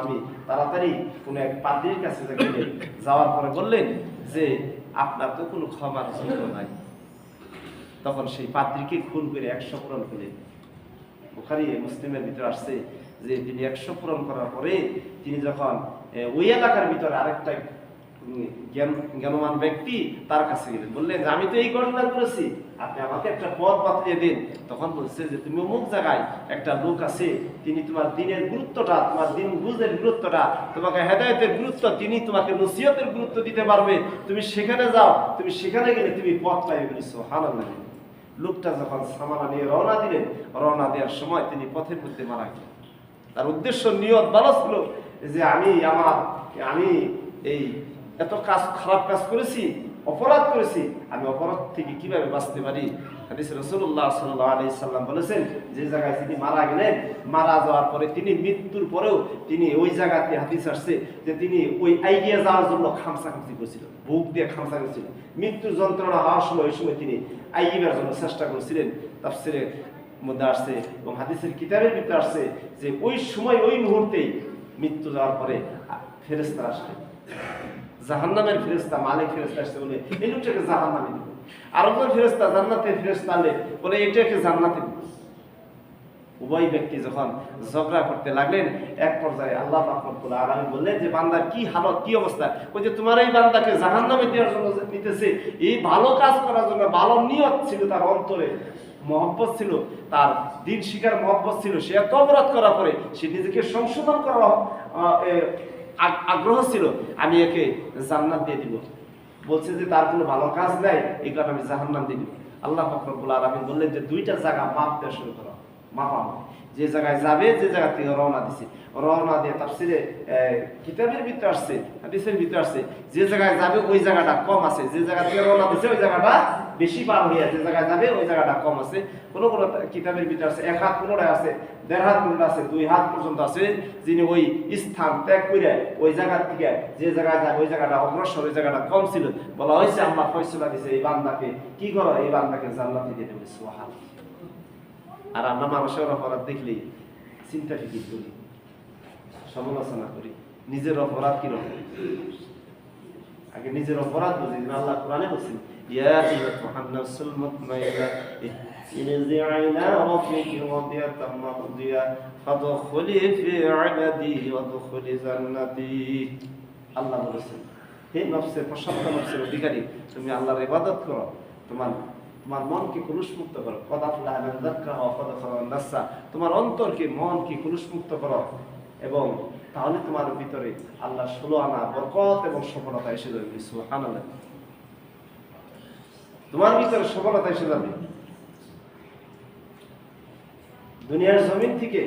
আমি তাড়াতাড়ি কোনো এক পাদ্রীর কাছে গেলেন। যাওয়ার পরে বললেন যে আপনার তো কোনো ক্ষমার যোগ্য নাই। তখন সেই পাদ্রীকে খুন করে 100 পূরণ করলেন। বুখারী মুসলিমের ভিতরে আসছে যে তিনি 100 পূরণ করার পরে তিনি যখন ওই এলাকার ভিতরে আরেকটা জ্ঞানমান ব্যক্তি তার কাছে গেলেন, বললেন যে আমি তো এই ঘটনা করেছি, আপনি আমাকে একটা পথ বাতলিয়ে দিন। তখন বলছে যে তুমি অমুক জায়গায় একটা লোক আছে, তিনি তোমার দিনের গুরুত্বটা, তোমার দিন বুঝের গুরুত্বটা, তোমাকে হেদায়েতের গুরুত্ব, তিনি তোমাকে নসিহতের গুরুত্ব দিতে পারবে, তুমি সেখানে যাও, তুমি সেখানে গেলে তুমি পথ পাইবে। সুবহানাল্লাহ। লোকটা যখন সামানা নিয়ে রওনা দিলেন, রওনা দেওয়ার সময় তিনি পথের মধ্যে মারা গেলেন। তার উদ্দেশ্য নিয়ত ভালো ছিল যে আমি এই এত খারাপ কাজ করেছি, অপরাধ করেছি, আমি অপরাধ থেকে কিভাবে বাঁচতে পারি। হাদিসে রাসূলুল্লাহ সাল্লাল্লাহু আলাইহি সাল্লাম বলেছেন, যে জায়গায় তিনি মারা গেলেন, মারা যাওয়ার পরে তিনি মৃত্যুর পরেও তিনি ওই জায়গাতে, হাদিস আসছে যে তিনি ওই এগিয়ে যাওয়ার জন্য খামসাখামসি করেছিল, বুক দিয়ে খামসা করেছিল। মৃত্যুর যন্ত্রণা হওয়ার সময় ওই সময় তিনি এগিয়ে জন্য চেষ্টা করেছিলেন। তাফসীরে মধ্যে আসছে এবং হাদিসের কিতাবের ভিতরে আসছে যে ওই সময় ওই মুহূর্তেই মৃত্যু যাওয়ার পরে ফেরেশতা আসে, জাহান্নামের ফেরেশতা, মালিক ফেরেশতা আসছে বলে এই লোকটাকে জাহান্নামে দিবে। আরেকজন ফেরেশতা জান্নাতের ফেরেশতা আনলে বলে এটাকে জান্নাতে দিবে। উভয় ব্যক্তি যখন ঝগড়া করতে লাগলেন, এক পর্যায়ে আল্লাহ পাক রব্বুল আলামিন বললেন যে বান্দার কি হালত, কি অবস্থা, ওই যে তোমার এই বান্দাকে জাহান্নামে দেওয়ার জন্য নিতেছে, এই ভালো কাজ করার জন্য, ভালো নিয়ত ছিল তার অন্তরে, মহব্বত ছিল, তার দিন শিকার মহব্বত ছিল, সে এত অপরাধ করার পরে সে নিজেকে সংশোধন করার আগ্রহ ছিল, আমি একে জান্নাত দিয়ে দিব। বলছে যে তার কোনো ভালো কাজ নাই, এই কারণে আমি জাহান্নাম দিয়ে দিব। আল্লাহ পাক রব্বুল আলামিন বললেন যে দুইটা জায়গা মাপ দেওয়া শুরু করো, মাপানো। যে জায়গায় যাবে, যে জায়গা থেকে রওনা দিছে, রওনা দিয়ে তাফসীরে কিতাবের ভিতরে আসছে, হাদিসের ভিতরে আসছে, যে জায়গায় যাবে ওই জায়গাটা কম আছে, যে জায়গা থেকে রওনা দিছে ওই জায়গাটা বেশি পার হয়ে, যে জায়গায় যাবে ওই জায়গাটা কম আছে। কোন কোন কিতাবের ভিতরে আছে 1 হাত পুরোটাই আছে, 1.5 হাত পুরোটা আছে, 2 হাত পর্যন্ত আছে। যিনি ওই স্থান ত্যাগ করে ওই জায়গা থেকে যে জায়গায় যাবে ওই জায়গাটা অগ্রসর, ওই জায়গাটা কম ছিল, বলা হয়েছে আল্লাহ ফয়সালা দিয়েছে এই বান্দাকে কি করো, এই বান্দাকে জান্নাতে দিয়ে দেবে। সুবহানাল্লাহ। আর আমরা মানুষের অপরাধ দেখলেই চিন্তা ফিকির করি, সমালোচনা করি, নিজের অপরাধ কিরকম, আগে নিজের অপরাধ বুঝি। আল্লাহ কোরআনে বলছেন, ইয়া আইয়ুহান নাফসুল মুতমাইন্নাহ ইরজি'i ইলা রাব্বিকি রাদিয়াতাম মারদিয়া ফাদখুলি ফি ইবাদি ওয়াদখুলি জান্নাতি। আল্লাহ বলেছেন, হে নফসের প্রশান্ত নফসের অধিকারী, তুমি আল্লাহর ইবাদত করো, তোমার মনকে কলুষমুক্ত করো, তোমার অন্তরকে, মনকে কলুষমুক্ত করো, এবং তাহলে তোমার ভিতরে আল্লাহ 16 আনা বরকত এবং সফলতা এসে যাবে। সুবহানাল্লাহ। তোমার ভিতরে সফলতা এসে যাবে। দুনিয়ার জমিন থেকে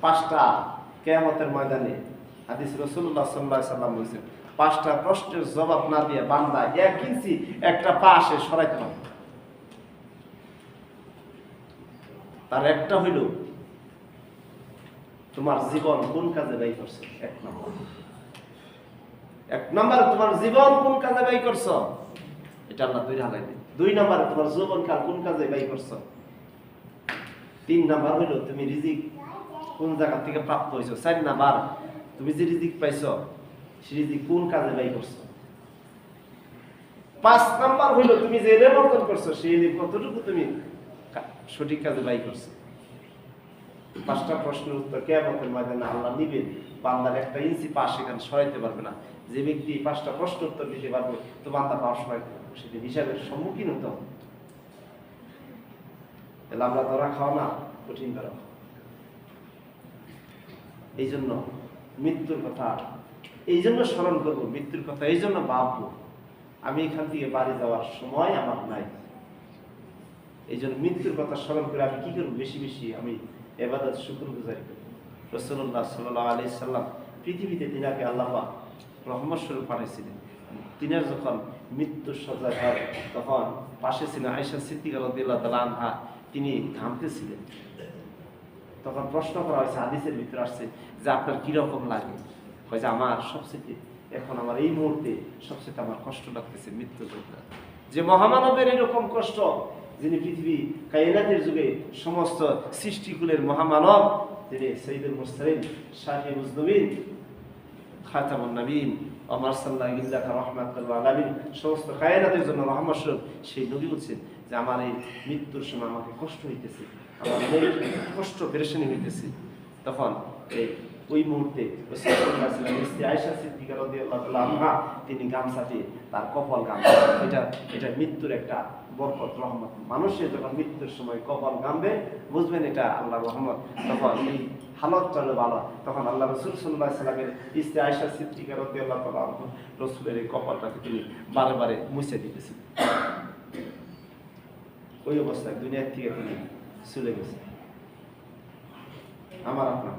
5টা কিয়ামতের ময়দানে, হাদিস রাসূলুল্লাহ সাল্লাল্লাহু আলাইহি সাল্লাম বলেছেন, 5টা প্রশ্নের জবাব না দিয়ে বান্দা 1 ইঞ্চি একটা পা সে সরাইতে পারে। তার একটা হইল তোমার জীবন কোন কাজে ব্যয় করছো। 1 নম্বরে তোমার জীবন কোন কাজে ব্যয় করছো, এটা আল্লাহ 2 হালাই দেয়। 2 নম্বরে তোমার জীবনকাল কোন কাজে ব্যয় করছো। 3 নাম্বার হইল তুমি রিজিক কোন জায়গা থেকে প্রাপ্ত হইছো। 4 নাম্বার তুমি যে রিজিক পাইছো সেই রিজিক কোন কাজে ব্যয় করছো। 5 নাম্বার হইল তুমি যে ইলম অর্জন করছো সেই ইলম কতটুকু তুমি সঠিক কাজে ব্যয় করছো। 5টা প্রশ্নের উত্তর কিয়ামতের ময়দানে আল্লাহ নিবেন, বান্দার 1 ইঞ্চি পা সেখানে সরাইতে পারবে না। যে ব্যক্তি 5টা প্রশ্নের উত্তর দিতে পারবে তো বান্দা পা সরাইতে পারবে, সেটা হিসাবের সম্মুখীন হতে হবে। তাহলে আমরা ধরা খাও না, কঠিন ধরা। এই জন্য মৃত্যুর কথা এই জন্য স্মরণ করবো, মৃত্যুর কথা এই জন্য ভাববো, আমি এখান থেকে বাড়ি যাওয়ার সময় আমার নাই। এই জন্য মৃত্যুর কথা স্মরণ করে আমি কি করবো, বেশি বেশি আমি ইবাদত শুকরগুজারি করব। রাসূলুল্লাহ সাল্লাল্লাহু আলাইহি সাল্লাম পৃথিবীতে তিনাকে আল্লাহ পাক রহমত স্বরূপ পাঠিয়েছিলেন। তিনার যখন মৃত্যুর শয্যায় হয় তখন পাশে ছিলেন আয়েশা সিদ্দিকা রাদিয়াল্লাহু তাআলা আনহা, তিনি ঘামতেছিলেন। তখন প্রশ্ন করা হয়েছে, হাদিসের ভিতরে আসছে যে আপনার কিরকম লাগে। কয় যে আমার সবচেয়ে এখন আমার এই মুহূর্তে সবচেয়ে আমার কষ্ট লাগতেছে মৃত্যু যন্ত্রণা। যে মহামানবের এরকম কষ্ট, যিনি পৃথিবী কায়নাতের যুগে সমস্ত সৃষ্টিকুলের মহামানব, তিনি সাইয়্যিদুল মুরসালিন শাফিউল নবীন খাতামুন নবীন ওমর সাল্লাল্লাহু ইল্লাকা রাহমাতুল আলামিন সমস্ত কায়নাতের জন্য রহমত স্বরূপ সেই নবী বলছেন যে আমার এই মৃত্যুর সময় আমাকে কষ্ট হইতেছে, আমার অনেক কষ্ট পেরেশানি হইতেছে। তখন ওই মুহূর্তে আয়েশা সিদ্দিকা রাদিয়াল্লাহু তাআলা আনহা তিনি গামছা দিয়ে তার কপাল গামছা, এটা মৃত্যুর একটা বরকত রহমত। মানুষের যখন মৃত্যুর সময় কপাল গামবে বুঝবেন এটা আল্লাহর রহমত। তখন এই হালত চলে ভালো, তখন আল্লাহ রাসূল সাল্লাল্লাহু আলাইহি সাল্লামের স্ত্রী আয়েশা সিদ্দিকা রাদিয়াল্লাহু তাআলা আনহা রাসূলের এই কপালটাকে তিনি বারে বারে মুছে দিতেছেন। ওই অবস্থায় দুনিয়া থেকে তিনি চলে গেছে। আমার আপনার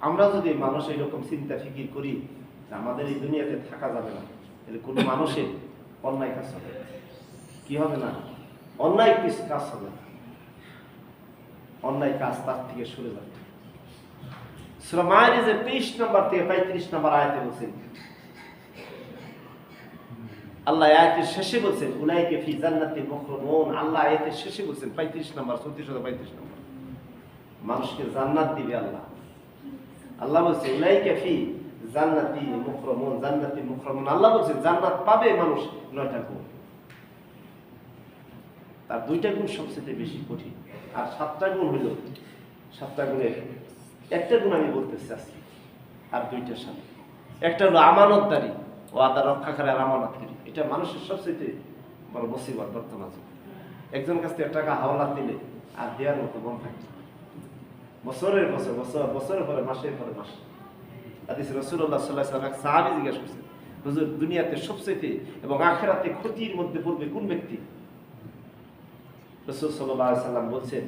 আমরা যদি মানুষ এইরকম চিন্তা ফিকির করি যে আমাদের এই দুনিয়াতে থাকা যাবে না, তাহলে কোনো মানুষের অন্যায় কাজ হবে কি হবে না, অন্যায় কিছু কাজ হবে, অন্যায় কাজ তার থেকে সরে যাবে। সূরা মাইরিজের 23 নম্বর থেকে 35 নম্বর আয়াতে বলছেন আল্লাহ, আয়াতের শেষে বলছেন উলাইকা ফি জান্নাতিল মুকরামুন। আল্লাহ আয়াতের শেষে বলছেন 35 নম্বর 34-35 নম্বর মানুষকে জান্নাত দিবে আল্লাহ। আল্লাহ বলছে উলাইকা ফি জান্নাতি মুকরামুন, জান্নাতি মুকরামুন। আল্লাহ বলছেন জান্নাত পাবে মানুষ 9টা গুণ, তার 2টা গুণ সবচেয়ে বেশি কঠিন, আর 7টা গুণ হলো 7টা গুণের একটা গুণ আমি বলতে চাচ্ছি, আর 2টার সাথে একটা হলো আমানতদারি, ওয়াদা রক্ষাকারী আর আমানতকারী। এটা মানুষের সবচেয়ে বড় মুসিবত বর্তমান যুগে। একজন কাছ থেকে টাকা হাওলাত দিলে আর দেওয়ার মতো মন থাকে, বছরের বছর বছর বছরের পরে মাসের পরে মাস। হাদিসে রাসূলুল্লাহ সাল্লাল্লাহু আলাইহি ওয়াসাল্লাম সাহাবী জিজ্ঞাসা করছেন, হুজুর দুনিয়াতে সবচেয়ে এবং আখিরাতে ক্ষতির মধ্যে পড়বে কোন ব্যক্তি? রাসূল সাল্লাল্লাহু আলাইহি ওয়াসাল্লাম বলছেন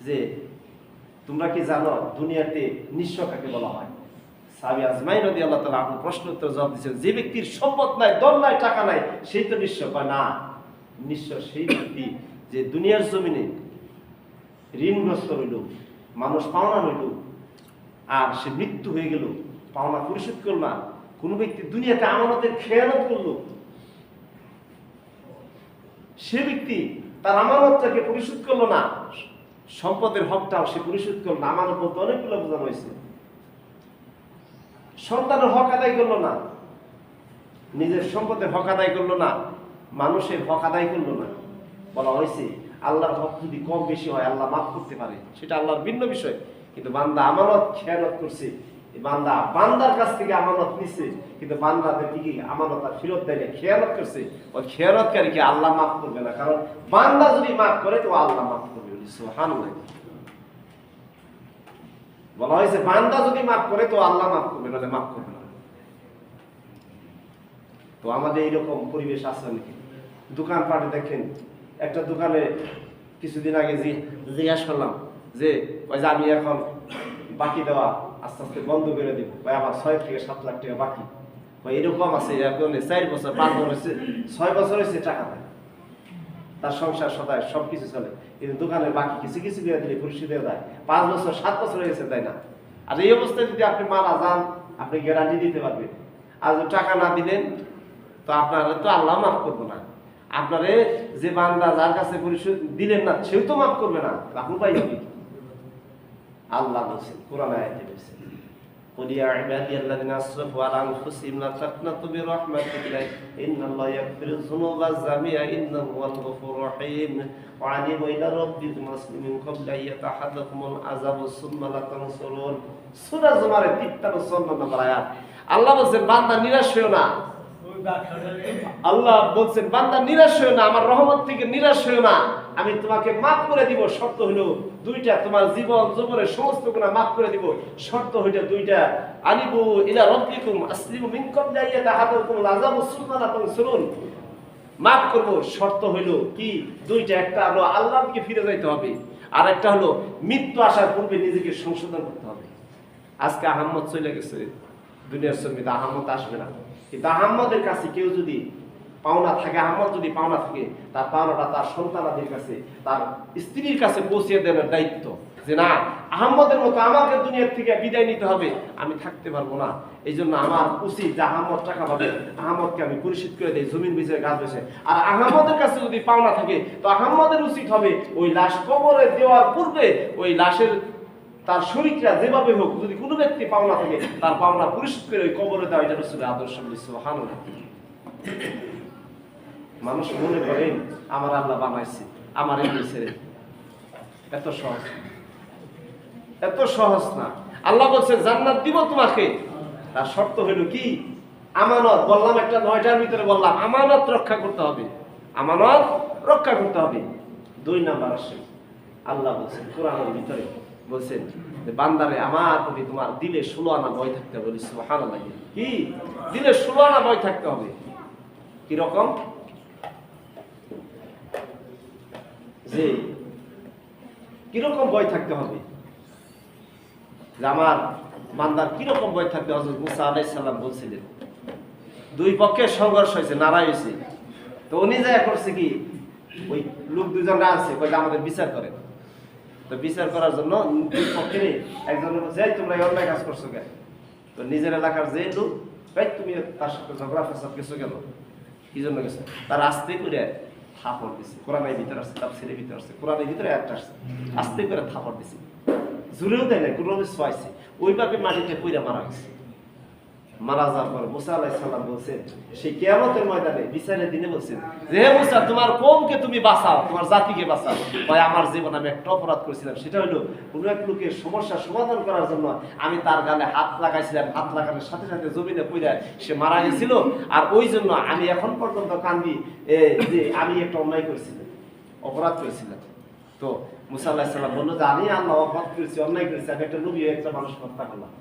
যে তোমরা কি জানো দুনিয়াতে নিঃস্ব কাকে বলা হয়? সাহাবী আজমাইন রাদিয়াল্লাহু তাআলা আনহু প্রশ্ন উত্তর জবাব দিয়েছেন, যে ব্যক্তির সম্পদ নাই, দল নাই, টাকা নাই, সেই তো নিঃস্ব। কয় না, নিঃস্ব সেই ব্যক্তি যে দুনিয়ার জমিনে ঋণগ্রস্ত হইল, মানুষ পাওনা হইল, আর সে মৃত্যু হয়ে গেল, পাওনা পরিশোধ করল না। কোন ব্যক্তি দুনিয়াতে আমানতের খেয়ানত করলো, সে ব্যক্তি তার আমানতটাকে পরিশোধ করলো না, সম্পদের হকটাও সে পরিশোধ করলো না। আমানত বলতে অনেকগুলো বোঝানো হয়েছে। সন্তানের হক আদায় করলো না, নিজের সম্পদের হক আদায় করলো না, মানুষের হক আদায় করলো না। বলা হয়েছে আল্লাহর হক যদি কম বেশি হয় আল্লাহ মাফ করতে পারে, সেটা আল্লাহর ভিন্ন বিষয়। কিন্তু বান্দা আমানত খেয়ানত করছে, বান্দার কাছ থেকে আমানত নিচ্ছে, কিন্তু বান্দাদের কি আমানত আর ফেরত দেয় না, খেয়ানত করছে। ওই খেয়ানতকারীকে আল্লাহ মাফ করবে না, কারণ বান্দা যদি মাফ করে তো আল্লাহ মাফ করবে। সুবহানাল্লাহ। বলা হয়েছে বান্দা যদি মাফ করে তো আল্লাহ মাফ করবে, নাহলে মাফ করবে না। তো আমাদের এইরকম পরিবেশ আছে নাকি? দোকানপাটে দেখেন, একটা দোকানে কিছুদিন আগে জিজ্ঞাসা করলাম যে আমি এখন বাকি দেওয়া আস্তে আস্তে বন্ধ করে দিব, আমার 6 থেকে 7 লাখ টাকা বাকি। এরকম আছে 4 বছর 5 বছর হয়েছে, 6 বছর হয়েছে টাকা দেয়, তার সংসার সদায় সবকিছু চলে, কিন্তু দোকানের বাকি কিছু কিছু দিয়ে দিলে পরিশোধ দেয় 5 বছর 7 বছর হয়েছে, তাই না? আর এই অবস্থায় যদি আপনি মারা যান, আপনি গ্যারান্টি দিতে পারবেন। আর যদি টাকা না দিলেন তো আপনারা তো আল্লাহ মাফ করবো না। আপনারে যে বান্দা যার কাছে পরিশোধ দিলেন না, সেও তো মাফ করবে না, আপনি পাই হবে। আল্লাহ বলছেন কোরআন আয়াতে বলছেন, قل يا عبادي الذين اسرفوا على انفسهم لا تقنطوا من رحمة الله ان الله يغفر الذنوب جميعا انه هو الغفور الرحيم وانيبوا الى ربكم واسلموا قبل ان يتأخذكم العذاب ثم لا تنصرون। সূরা জুমারের 53 নম্বর আয়াত। আল্লাহ বলছেন বান্দা নিরাশ হয়ো না। আল্লাহ বলছেন বান্দা নিরাশ হয়ো না, আমার রহমত থেকে নিরাশ হয়ো না, আমি তোমাকে মাফ করে দিব। শর্ত হলো 2টা, তোমার জীবন জীবনের সমস্ত গুনাহ মাফ করে দিব। শর্ত হইলো 2টা, আনিবু ইলা রাব্বিকুম আসলিমু মিন ক্বাবলি আন ইয়াতাহাদাকুম আযাবু সুম্মা লা তানসুরুন। মাফ করব, শর্ত হইলো কি 2টা, একটা হলো আল্লাহর দিকে ফিরে যাইতে হবে, আর একটা হলো মৃত্যু আসার পূর্বে নিজেকে সংশোধন করতে হবে। আজকে আহমদ চলে গেছে দুনিয়ার জমিতে, আহমদ আসবে না। কিন্তু আহমদের কাছে কেউ যদি পাওনা থাকে, আহমদ যদি পাওনা থাকে, তার পাওনাটা তার সন্তানাদের কাছে, তার স্ত্রীর কাছে পৌঁছে দেওয়ার দায়িত্ব, যে না আহমদের মতো আমাকে দুনিয়ার থেকে বিদায় নিতে হবে, আমি থাকতে পারবো না। এই জন্য আমার উচিত যে আহমদ টাকা পাবে, আহমদকে আমি পরিশোধ করে দেই, জমিন বেচে গাছ বেচে। আর আহমদের কাছে যদি পাওনা থাকে তো আহমদের উচিত হবে ওই লাশ কবরে দেওয়ার পূর্বে ওই লাশের তার শরীরটা যেভাবে হোক, যদি কোনো ব্যক্তি পাওনা থাকে তার পাওনা পরিশোধ করে ওই কবরে দেওয়া, এটা রাসূলের আদর্শ। সুবহানাল্লাহ। মানুষ মনে করেন আমার আল্লাহ বানাইছে, আমার এই ছেড়ে, এত সহজ, এত সহজ না। আল্লাহ বলছে জান্নাত দিব তোমাকে, তার শর্ত হইল কি? আমানত। বললাম একটা 9টার ভিতরে বললাম আমানত রক্ষা করতে হবে, আমানত রক্ষা করতে হবে। 2 নাম্বার আসে, আল্লাহ বলছেন কোরআনের ভিতরে বলছেন যে বান্দারে আমার প্রতি তোমার দিলে 16 আনা ভয় থাকতে হবে। সুবহানাল্লাহ। কি দিলে 16 আনা ভয় থাকতে হবে? কি রকম? যে কিরকম ভয় থাকতে হবে? যে আমার বান্দার কিরকম ভয় থাকতে হবে? হযরত মুসা আলাইহিস সালাম বলছিলেন, 2 পক্ষের সংঘর্ষ হয়েছে, নারাই হয়েছে, তো উনি যা করছে কি, ওই লোক 2জন আছে, কইলে আমাদের বিচার করে। তো বিচার করার জন্য 2 পক্ষের একজন বলছে তোমরা অন্যায় কাজ করছো কেন? তো নিজের এলাকার যে লোক, ভাই তুমি তার সাথে ঝগড়া ফেসাদ গেছো কেন, কি জন্য গেছো? তার আস্তে করে থাপড় দিছে। কোরআনের ভিতরে আসছে, তাফসীরের ভিতরে আসছে, কোরআনের ভিতরে একটা আসছে, আস্তে করে থাপড় দিছে, জোরেও দেয় না, কোনো ছোঁয়াইছে, ওইভাবে মাটিতে পইরা মারা গেছে। মারা যাওয়ার পর মুসা আলাইহিস সালাম বলছেন, সেই কিয়ামতের ময়দানে বিচারের দিনে বলছেন যে হে মুসা, তোমার কওমকে তুমি বাঁচাও, তোমার জাতিকে বাঁচাও। ভাই আমার জীবন আমি একটা অপরাধ করেছিলাম, সেটা হলো কোনো এক লোকের সমস্যা সমাধান করার জন্য আমি তার গালে হাত লাগাইছিলাম, হাত লাগানোর সাথে সাথে জমিনে পড়ে সে মারা গেছিল। আর ওই জন্য আমি এখন পর্যন্ত কান্দি যে আমি একটা অন্যায় করেছিলাম, অপরাধ করেছিলাম। তো মুসা আলাইহিস সালাম বললো যে আমি আল্লাহ অপরাধ করেছি, অন্যায় করেছি, আমি একটা নবী একটা মানুষ হত্যা করলাম।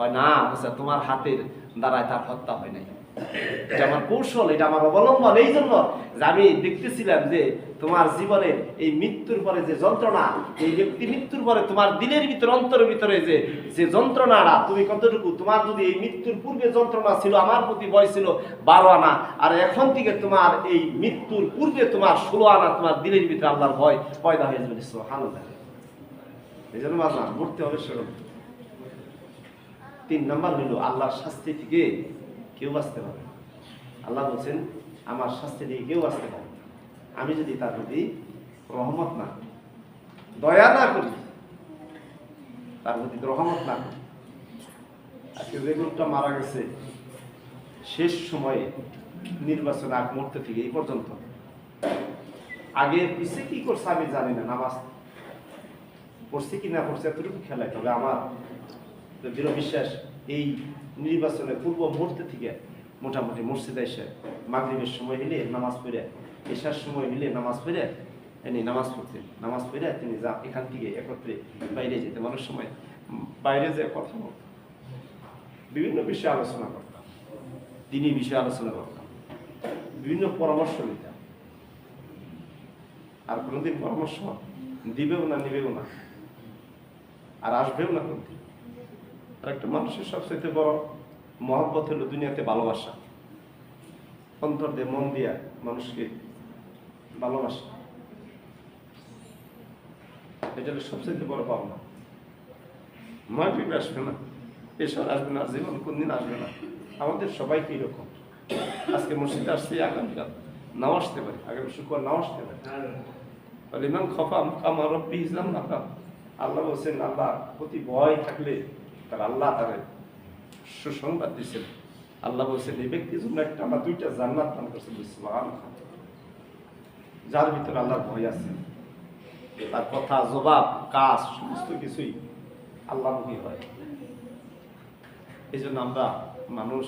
হয় না মুসা, তোমার হাতের দ্বারায় তার হত্যা হয় নাই, এটা আমার কৌশল, এটা আমার অবলম্বন। এই জন্য যে আমি দেখতেছিলাম যে তোমার জীবনের এই মৃত্যুর পরে যে যন্ত্রণা, এই ব্যক্তি মৃত্যুর পরে তোমার দিলের ভিতরে, অন্তরের ভিতরে যে যন্ত্রণাটা, তুমি কতটুকু, তোমার যদি এই মৃত্যুর পূর্বে যন্ত্রণা ছিল, আমার প্রতি বয়স ছিল 12 আনা, আর এখন থেকে তোমার এই মৃত্যুর পূর্বে তোমার 16 আনা তোমার দিলের ভিতরে আল্লাহর ভয় পয়দা হয়ে যাবে। সুবহানাল্লাহ। এই জন্য বাবা মরতে হবে সেরকম। 3 নাম্বার হলো আল্লাহর শাস্তি থেকে কেউ বাঁচতে পারে। আল্লাহ বলছেন আমার শাস্তি থেকে কেউ বাঁচতে পারে আমি যদি তার প্রতি রহমত না, দয়া না করি, তার প্রতি রহমত না করি। আজকে যে লোকটা মারা গেছে শেষ সময়ে নির্বাচন আগ মুহূর্ত থেকে এই পর্যন্ত, আগে পিছিয়ে কি করছে আমি জানি না, নামাজ পড়ছে কি না পড়ছে এতটুকু খেলায়। তবে আমার দৃঢ় বিশ্বাস এই নির্বাচনের পূর্ব মুহূর্তে থেকে মোটামুটি মসজিদে এসে মাগরিবের সময় হলে নামাজ পড়ে, এশার সময় হলে নামাজ পড়ে এনে নামাজ পড়তেন, নামাজ পড়ে তিনি যা এখান থেকে একত্রে বাইরে যেতেন, অনেক সময় বাইরে যে কথা বলতাম, বিভিন্ন বিষয়ে আলোচনা করতাম, দিনী বিষয়ে আলোচনা করতাম, বিভিন্ন পরামর্শ নিতাম। আর কোনোদিন পরামর্শ দিবেও না, নিবেও না, আর আসবেও না কোনদিন। আর একটা মানুষের সবচেয়ে বড় মহব্বত হলো দুনিয়াতে ভালোবাসা, অন্তর দিয়ে মন দিয়া মানুষকে ভালোবাসা, এটা হলো সবচেয়ে বড় পাওনা। মাগরিব আসবে না, এসব আসবে না, জীবন কোনদিন আসবে না। আমাদের সবাইকে এরকম, আজকে মসজিদে আসছে, আগামীকাল নাও আসতে পারে, আগামী শুক্রবার নাও আসতে পারে। ইমাম খফা আমার রব্বি ইসলাম না, আল্লাহ বলছেন আল্লাহ প্রতি ভয় থাকলে তার আল্লাহ তার সুসংবাদ দিচ্ছেন। আল্লাহ বলছেন এই ব্যক্তির জন্য একটা বা 2টা জান্নাত দান করছেন। যার ভিতরে আল্লাহর ভয় আছে, তার কথা, জবাব, কাজ সমস্ত কিছুই আল্লাহমুখী হয়। এই জন্য আমরা মানুষ